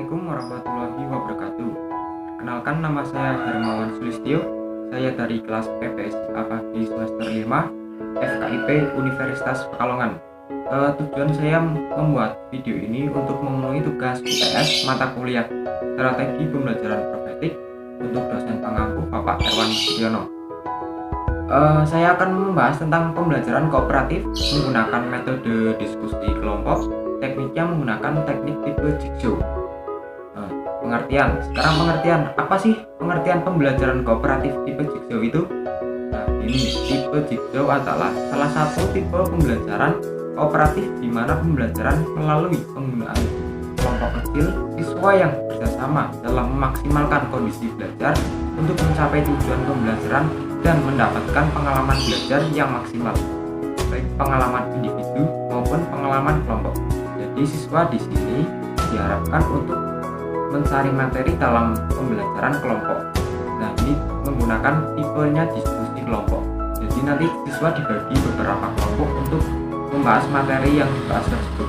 Assalamualaikum warahmatullahi wabarakatuh. Kenalkan, nama saya Hermawan Sulistyo. Saya dari kelas PPSI Pagi semester 5 FKIP Universitas Pekalongan. Tujuan saya membuat video ini untuk memenuhi tugas UTS mata kuliah Strategi Pembelajaran Profetik untuk dosen pengampu Bapak Erwan Sudiono. Saya akan membahas tentang pembelajaran kooperatif menggunakan metode diskusi kelompok. Tekniknya menggunakan teknik tipe jigsaw. Pengertian. Apa sih pengertian pembelajaran kooperatif tipe jigsaw itu? Ini tipe jigsaw adalah salah satu tipe pembelajaran kooperatif di mana pembelajaran melalui penggunaan kelompok kecil siswa yang bersama dalam memaksimalkan kondisi belajar untuk mencapai tujuan pembelajaran dan mendapatkan pengalaman belajar yang maksimal, baik pengalaman individu maupun pengalaman kelompok. Jadi siswa di sini diharapkan untuk mencari materi dalam pembelajaran kelompok. Nah, ini menggunakan tipenya diskusi kelompok. Jadi nanti siswa dibagi beberapa kelompok untuk membahas materi yang dibahas tersebut.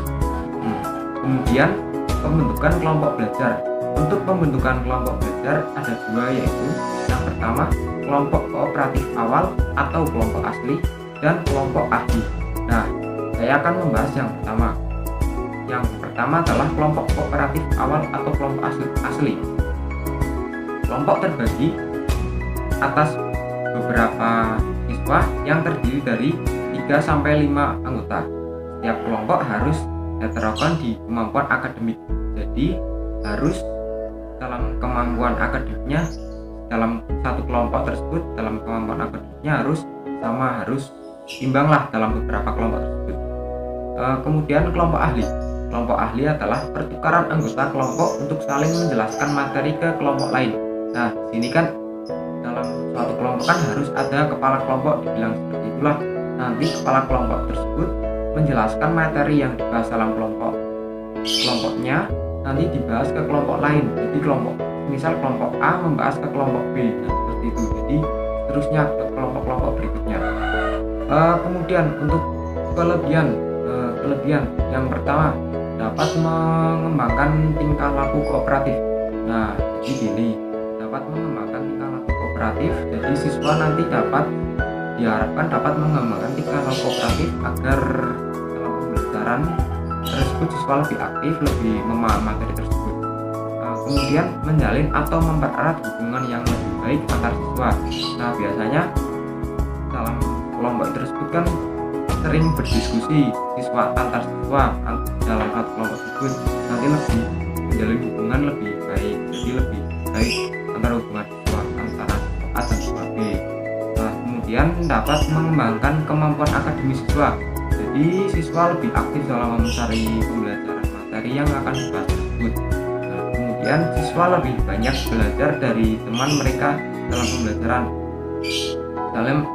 Kemudian pembentukan kelompok belajar. Untuk pembentukan kelompok belajar ada dua, yaitu yang pertama kelompok kooperatif awal atau kelompok asli dan kelompok ahli. Nah, saya akan membahas yang pertama. Yang pertama adalah kelompok kooperatif awal atau kelompok asli. Kelompok terbagi atas beberapa siswa yang terdiri dari 3-5 anggota. Setiap kelompok harus heterogen di kemampuan akademik. Jadi harus dalam kemampuan akademiknya, dalam satu kelompok tersebut dalam kemampuan akademiknya harus sama, harus imbang lah dalam beberapa kelompok tersebut. Kemudian kelompok ahli. Kelompok ahli adalah pertukaran anggota kelompok untuk saling menjelaskan materi ke kelompok lain. Nah, sini kan dalam suatu kelompok kan harus ada kepala kelompok, dibilang seperti itulah. Nanti kepala kelompok tersebut menjelaskan materi yang dibahas dalam kelompoknya nanti dibahas ke kelompok lain. Jadi misal kelompok A membahas ke kelompok B. Nah, seperti itu. Jadi terusnya ke kelompok-kelompok berikutnya. Kemudian untuk kelebihan yang pertama dapat mengembangkan tingkah laku kooperatif. Nah, jadi gini, dapat mengembangkan tingkah laku kooperatif. Jadi siswa nanti diharapkan dapat mengembangkan tingkah laku kooperatif agar dalam pembelajaran tersebut siswa lebih aktif, lebih memahami materi tersebut. Kemudian menjalin atau mempererat hubungan yang lebih baik antar siswa. Nah, biasanya dalam kelompok tersebut kan sering berdiskusi antar siswa dalam satu kelompok tersebut, nanti lebih menjalin hubungan lebih baik. Jadi lebih baik antara hubungan siswa antara A dan siswa B. Nah, kemudian dapat mengembangkan kemampuan akademis siswa. Jadi siswa lebih aktif dalam mencari pembelajaran materi yang akan dibahas tersebut. Nah, kemudian siswa lebih banyak belajar dari teman mereka dalam pembelajaran.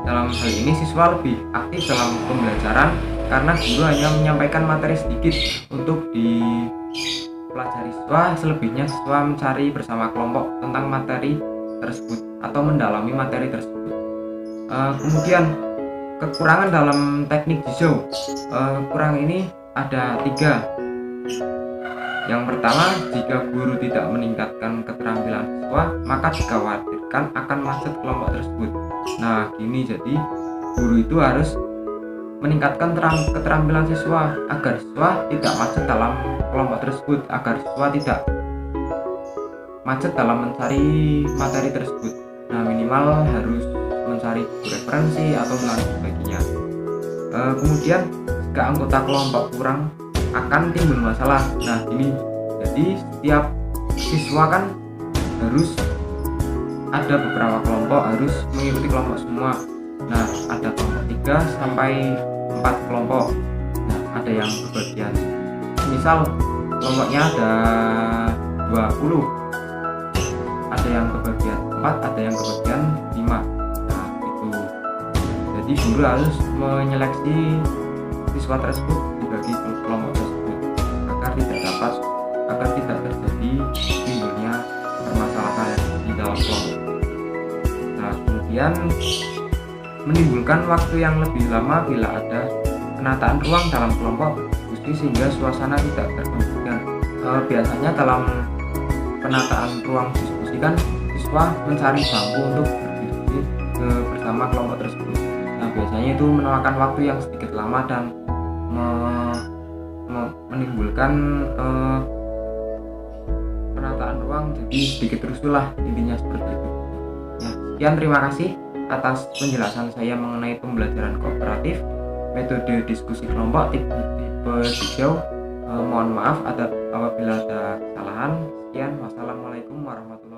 Dalam hal ini siswa lebih aktif dalam pembelajaran karena guru hanya menyampaikan materi sedikit untuk dipelajari siswa. Selebihnya siswa mencari bersama kelompok tentang materi tersebut atau mendalami materi tersebut. Kemudian kekurangan dalam teknik jigsaw. Kurang ini ada 3. Yang pertama, jika guru tidak meningkatkan keterampilan siswa, maka dikhawatirkan akan macet kelompok tersebut. Nah, gini, jadi guru itu harus meningkatkan keterampilan siswa agar siswa tidak macet dalam kelompok tersebut, agar siswa tidak macet dalam mencari materi tersebut. Nah, minimal harus mencari referensi atau lain sebagainya. Kemudian jika anggota kelompok kurang akan timbul masalah. Nah, ini jadi setiap siswa kan harus ada beberapa kelompok, harus mengikuti kelompok semua. Nah, ada kelompok 3-4 kelompok. Nah, ada yang kebagian, misal kelompoknya ada 20, ada yang kebagian 4, ada yang kebagian 5. Nah, itu jadi guru harus menyeleksi siswa tersebut dibagi kelompok tersebut agar tidak terjadi timbulnya permasalahan di dalam kelompok. Nah, kemudian menimbulkan waktu yang lebih lama bila ada penataan ruang dalam kelompok diskusi sehingga suasana tidak terkondisikan. Biasanya dalam penataan ruang diskusi kan siswa mencari bangku untuk berdiskusi bersama kelompok tersebut. Nah, biasanya itu memakan waktu yang sedikit lama dan menimbulkan penataan ruang jadi sedikit rusuh lah, intinya seperti itu. Nah, sekian, terima kasih atas penjelasan saya mengenai pembelajaran kooperatif, metode diskusi kelompok tipe Jigsaw. Mohon maaf apabila ada kesalahan. Sekian, wassalamualaikum warahmatullahi wabarakatuh.